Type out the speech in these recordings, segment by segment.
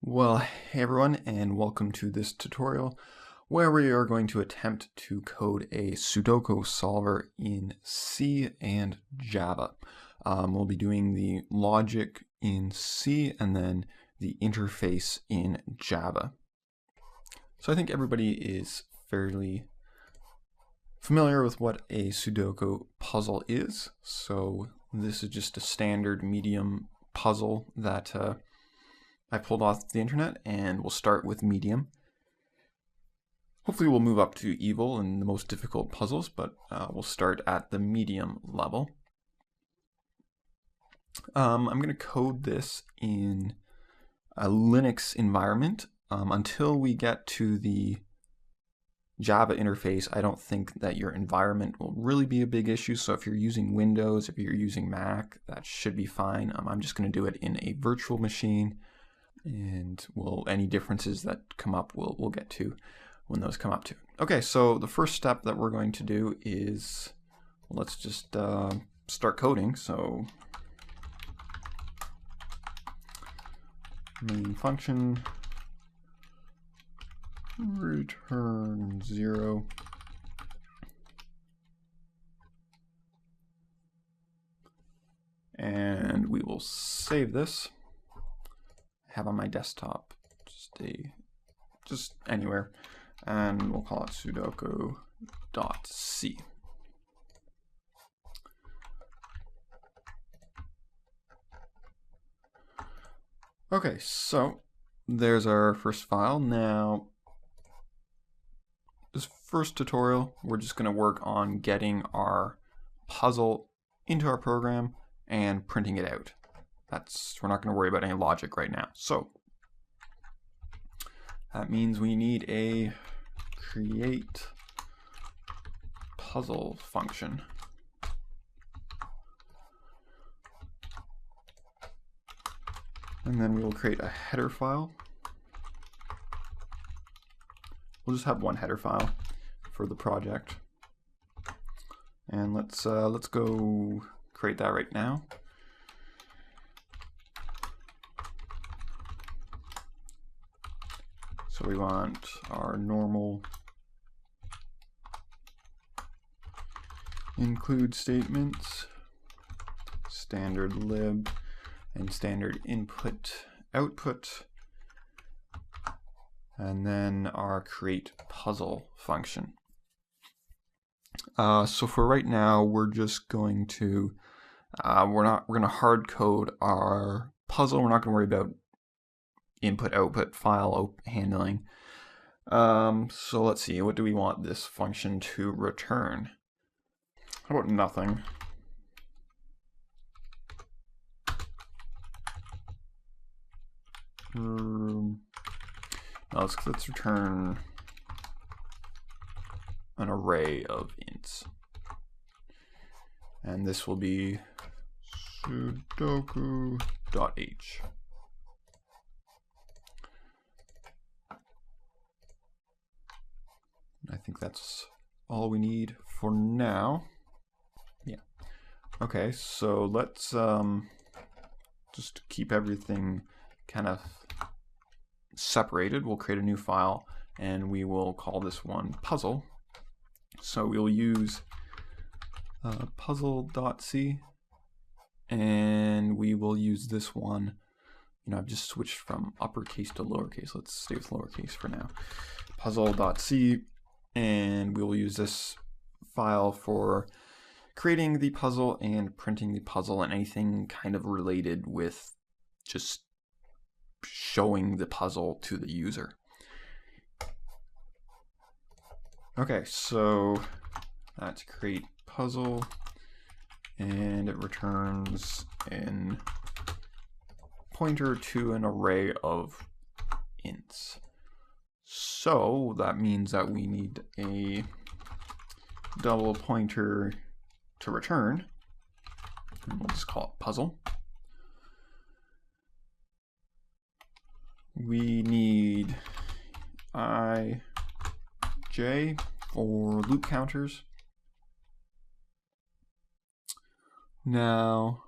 Well, hey everyone, and welcome to this tutorial where we are going to attempt to code a Sudoku solver in C and Java. We'll be doing the logic in C and then the interface in Java. So I think everybody is fairly familiar with what a Sudoku puzzle is. So this is just a standard medium puzzle that I pulled off the internet, and we'll start with medium. Hopefully we'll move up to evil and the most difficult puzzles, but we'll start at the medium level. I'm going to code this in a Linux environment. Until we get to the Java interface, I don't think that your environment will really be a big issue. So if you're using Windows, if you're using Mac, that should be fine. I'm just going to do it in a virtual machine. And any differences that come up we'll get to when those come up too. Okay, so the first step that we're going to do is, let's just start coding. So main function return 0. And we will save this. Have on my desktop, just anywhere, and we'll call it sudoku.c. Okay, so there's our first file. Now, this first tutorial, we're just going to work on getting our puzzle into our program and printing it out. We're not going to worry about any logic right now. So that means we need a create puzzle function. And then we will create a header file. We'll just have one header file for the project. And let's go create that right now. So we want our normal include statements, standard lib, and standard input output, and then our create puzzle function. So for right now, we're just going to we're going to hard code our puzzle. We're not going to worry about input output file handling. So let's see, what do we want this function to return? How about nothing? Let's return an array of ints, and this will be sudoku.h. I think that's all we need for now. Yeah. Okay, so let's just keep everything kind of separated. We'll create a new file and we will call this one puzzle. So we'll use puzzle.c, and we will use this one. I've just switched from uppercase to lowercase. Let's stay with lowercase for now. Puzzle.c. And we will use this file for creating the puzzle and printing the puzzle and anything kind of related with just showing the puzzle to the user. Okay, so that's create puzzle, and it returns a pointer to an array of ints. So that means that we need a double pointer to return, and we'll just call it puzzle. We need ij for loop counters. Now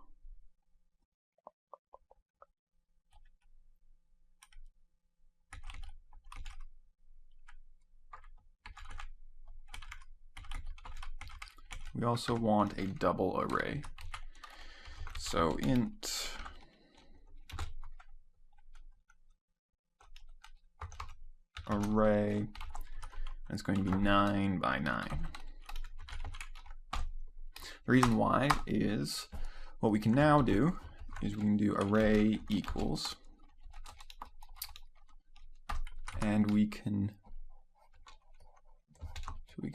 we also want a double array. So int array, it's going to be 9 by 9. The reason why is what we can now do is we can do array equals, and we can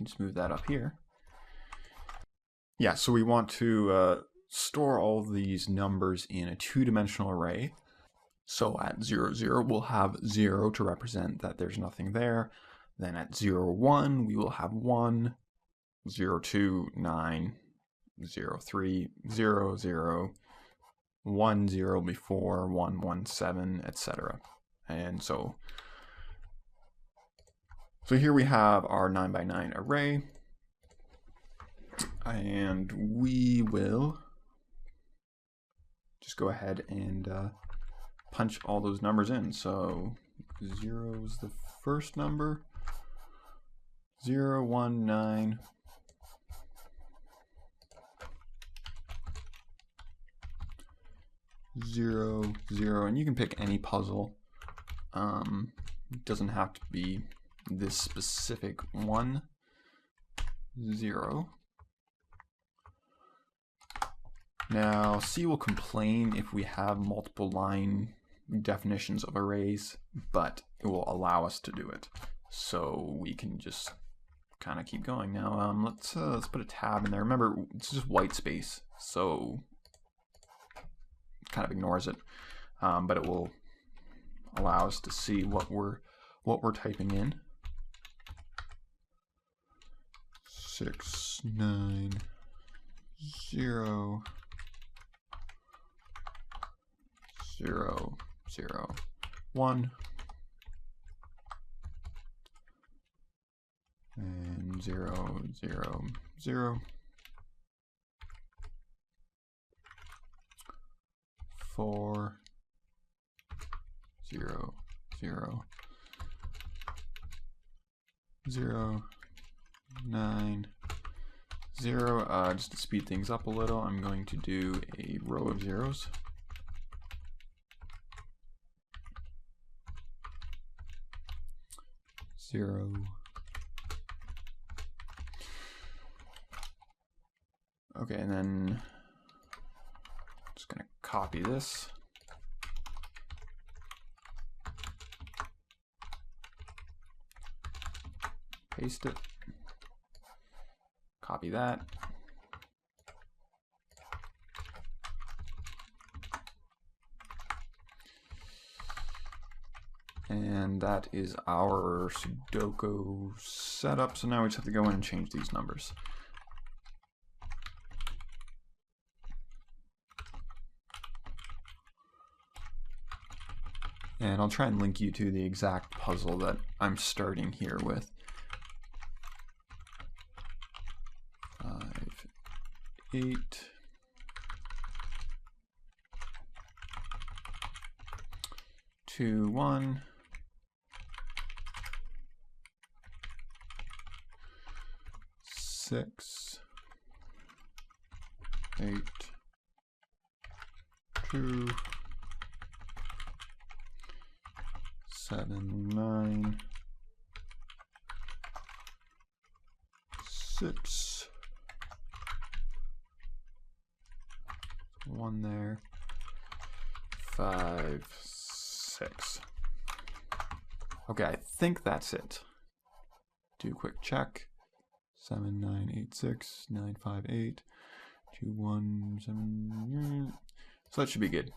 just move that up here. Yeah, so we want to store all of these numbers in a two-dimensional array. So at 0, 0, we'll have 0 to represent that there's nothing there. Then at 0, 1, we will have 1, 0, 2, 9, 0, 3, 0, 0, 1, 0 before, 1, 1, 7, etc. And so here we have our 9 by 9 array. And we will just go ahead and punch all those numbers in. So 0 is the first number, 0, 1, 9, 0, 0, and you can pick any puzzle. It doesn't have to be this specific one. 0. Now, C will complain if we have multiple line definitions of arrays, but it will allow us to do it. So we can just kind of keep going. Now, let's put a tab in there. Remember, it's just white space, so it kind of ignores it, but it will allow us to see what we're typing in. 6, 9, 0, 0, 0, 1, and 0, 0, 0, 4, 0, 0, 0, 9, 0. Just to speed things up a little, I'm going to do a row of zeros. Zero. Okay, and then I'm just going to copy this. Paste it. Copy that. And that is our Sudoku setup. So now we just have to go in and change these numbers. And I'll try and link you to the exact puzzle that I'm starting here with. 5, 8, 2, 1. 6, 8, 2, 7, 9, 6, 1 there, 5, 6. Okay, I think that's it. Do a quick check. 7, 9, 8, 6, 9, 5, 8, 2, 1, 7. So that should be good.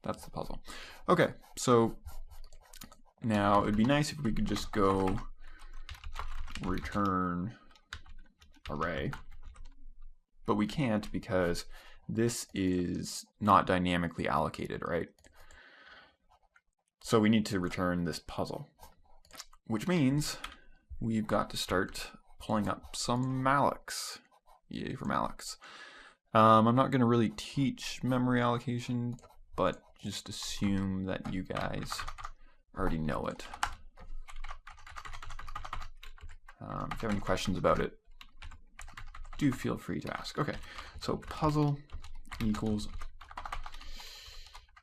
That's the puzzle. Okay, so now it'd be nice if we could just go return array, but we can't because this is not dynamically allocated, right? So we need to return this puzzle, which means we've got to start pulling up some mallocs. Yay for mallocs. I'm not going to really teach memory allocation, but just assume that you guys already know it. If you have any questions about it, do feel free to ask. Okay, so puzzle equals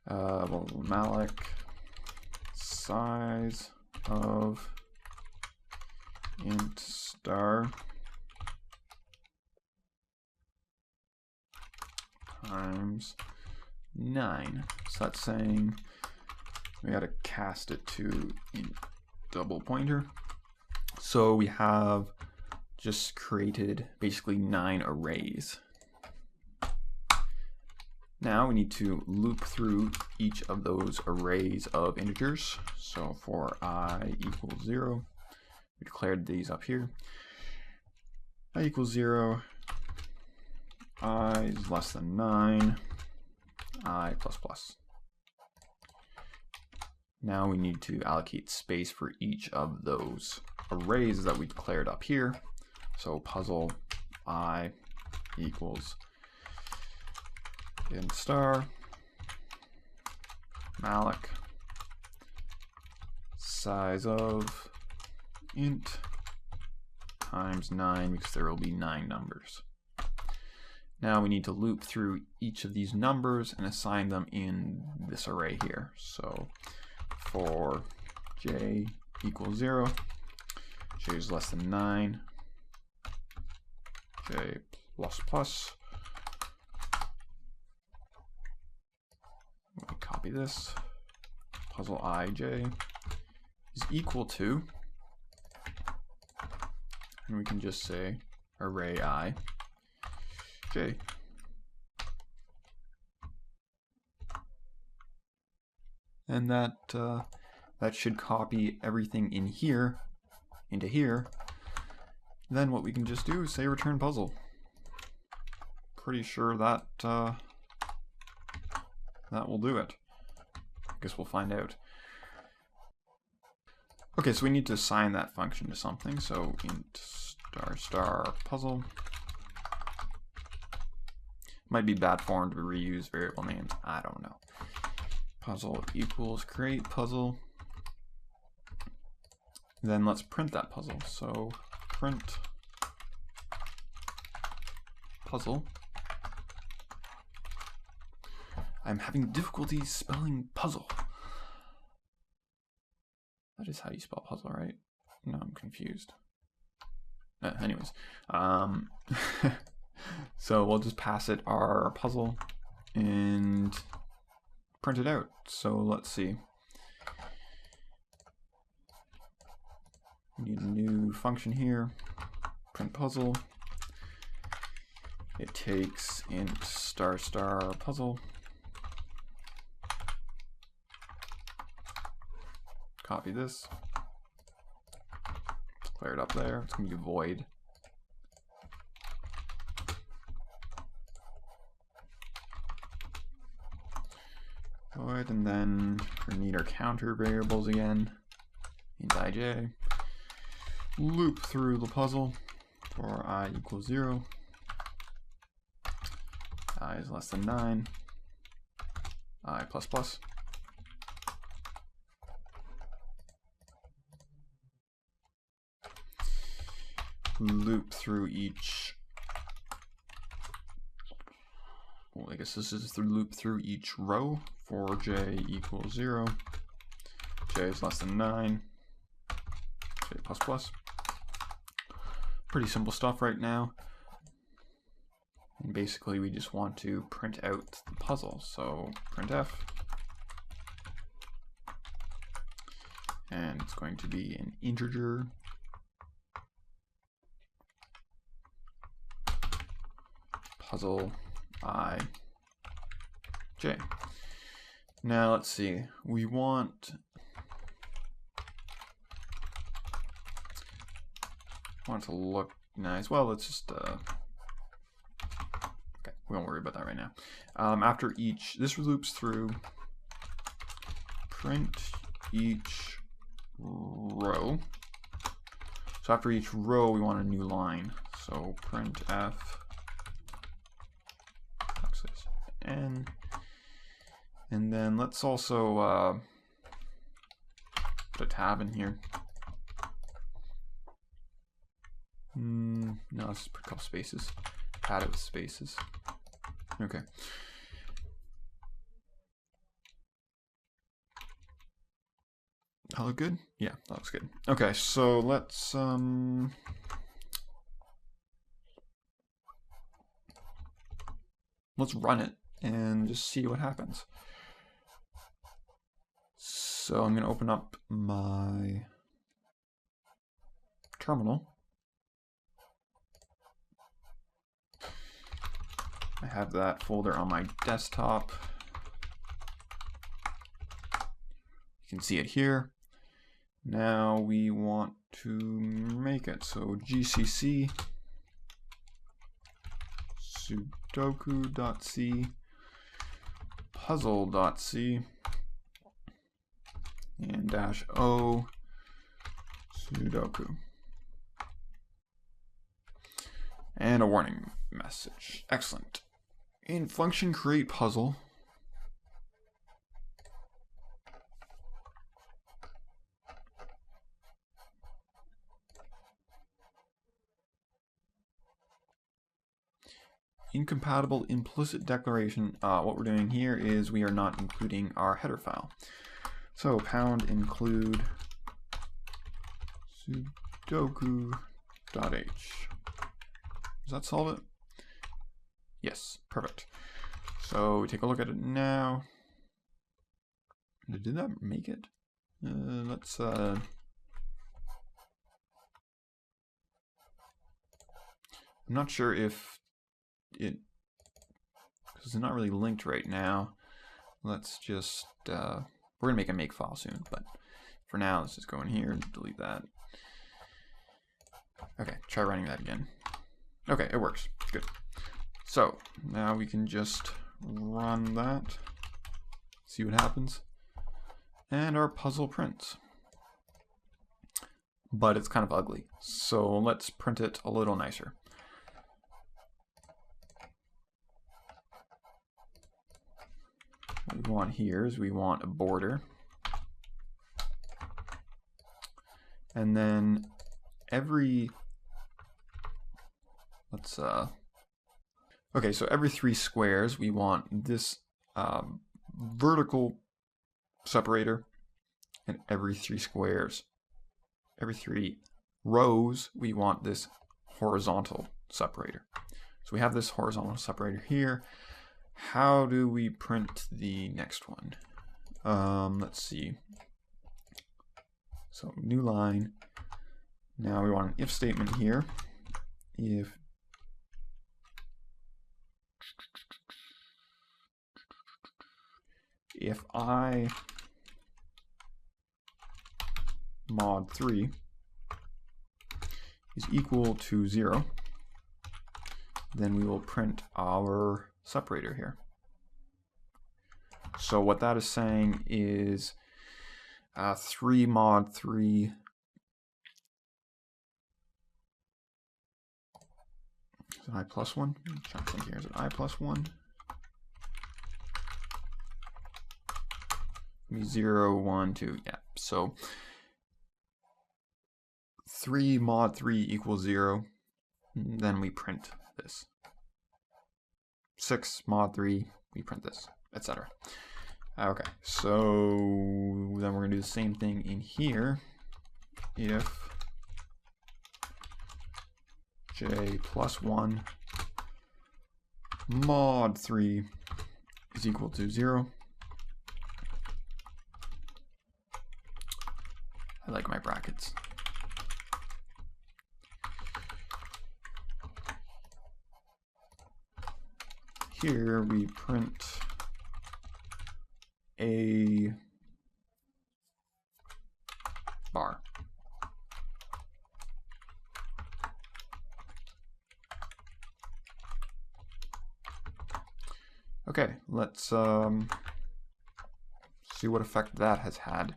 malloc size of int star times 9. So that's saying we got to cast it to int double pointer. So we have just created basically 9 arrays. Now we need to loop through each of those arrays of integers. So for I equals 0, we declared these up here. I equals 0, I is less than 9, I plus plus. Now we need to allocate space for each of those arrays that we declared up here. So puzzle I equals int star malloc size of int times 9, because there will be 9 numbers. Now we need to loop through each of these numbers and assign them in this array here. So for j equals 0, j is less than 9, j plus plus. We copy this. Puzzle ij is equal to, and we can just say array I j. And that should copy everything in here into here. Then what we can just do is say return puzzle. Pretty sure that that will do it. I guess we'll find out. Okay, so we need to assign that function to something. So int star star puzzle. Might be bad form to reuse variable names. I don't know. Puzzle equals create puzzle. Then let's print that puzzle. So print puzzle. I'm having difficulty spelling puzzle. That is how you spell puzzle, right? No, I'm confused. Anyways, so we'll just pass it our puzzle and print it out. So let's see. We need a new function here. Print puzzle. It takes int star star puzzle. Copy this. Declare it up there. It's going to be void. Void, and then we need our counter variables again. Int ij. Loop through the puzzle for I equals 0. I is less than 9. I plus plus. Loop through each, well, I guess this is the loop through each row for j equals 0, j is less than 9, j plus plus. Pretty simple stuff right now. And basically we just want to print out the puzzle. So printf, and it's going to be an integer. Puzzle I j. Now let's see. We want to look nice. Well, let's just okay. We won't worry about that right now. After each, this loops through. Print each row. So after each row, we want a new line. So printf. And then let's also put a tab in here. No, let's just put a couple spaces. Pad it with spaces. Okay. That look good? Yeah, that looks good. Okay, so let's run it and just see what happens. So I'm gonna open up my terminal. I have that folder on my desktop. You can see it here. Now we want to make it. So gcc sudoku.c puzzle.c and -o Sudoku. And a warning message. Excellent. In function create puzzle, incompatible implicit declaration. What we're doing here is we are not including our header file. So pound include sudoku.h. Does that solve it? Yes, perfect. So we take a look at it now. Did that make it? Let's I'm not sure if it, because it's not really linked right now. Let's just we're gonna make a make file soon, but for now let's just go in here and delete that. Okay, try running that again. Okay, it works. Good. So now we can just run that, see what happens, and our puzzle prints. But it's kind of ugly, so let's print it a little nicer. What we want here is we want a border, and then every, let's okay, so every 3 squares we want this vertical separator, and every 3 squares, every 3 rows we want this horizontal separator. So we have this horizontal separator here. How do we print the next one? Let's see. So new line. Now we want an if statement here. If I mod 3 is equal to 0, then we will print our separator here. So what that is saying is 3 mod 3 is it I plus 1? I'm trying to think here. Is it I plus 1? 0, 1, 2, yeah. So 3 mod 3 equals 0, then we print this. 6 mod 3, we print this, etc. Okay, so then we're gonna do the same thing in here. If j plus 1 mod 3 is equal to 0. I like my brackets. Here we print a bar. Okay, let's see what effect that has had.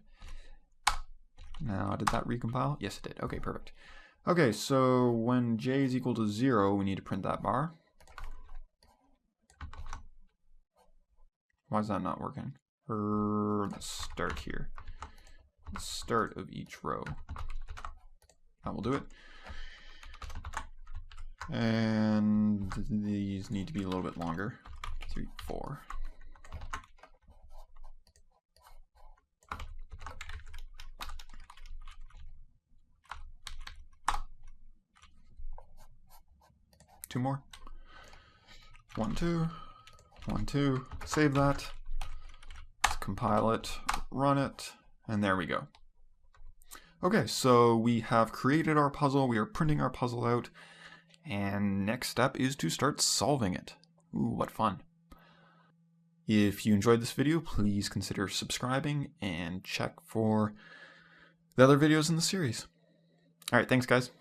Now, did that recompile? Yes, it did. Okay, perfect. Okay, so when j is equal to 0, we need to print that bar. Why is that not working? Let's start here. The start of each row. That will do it. And these need to be a little bit longer. 3, 4. Two more. 1, 2, 1, 2. Save that. Let's compile it, run it, and there we go. Okay, so we have created our puzzle. We are printing our puzzle out. And next step is to start solving it. Ooh, what fun. If you enjoyed this video, please consider subscribing and check for the other videos in the series. All right, thanks guys.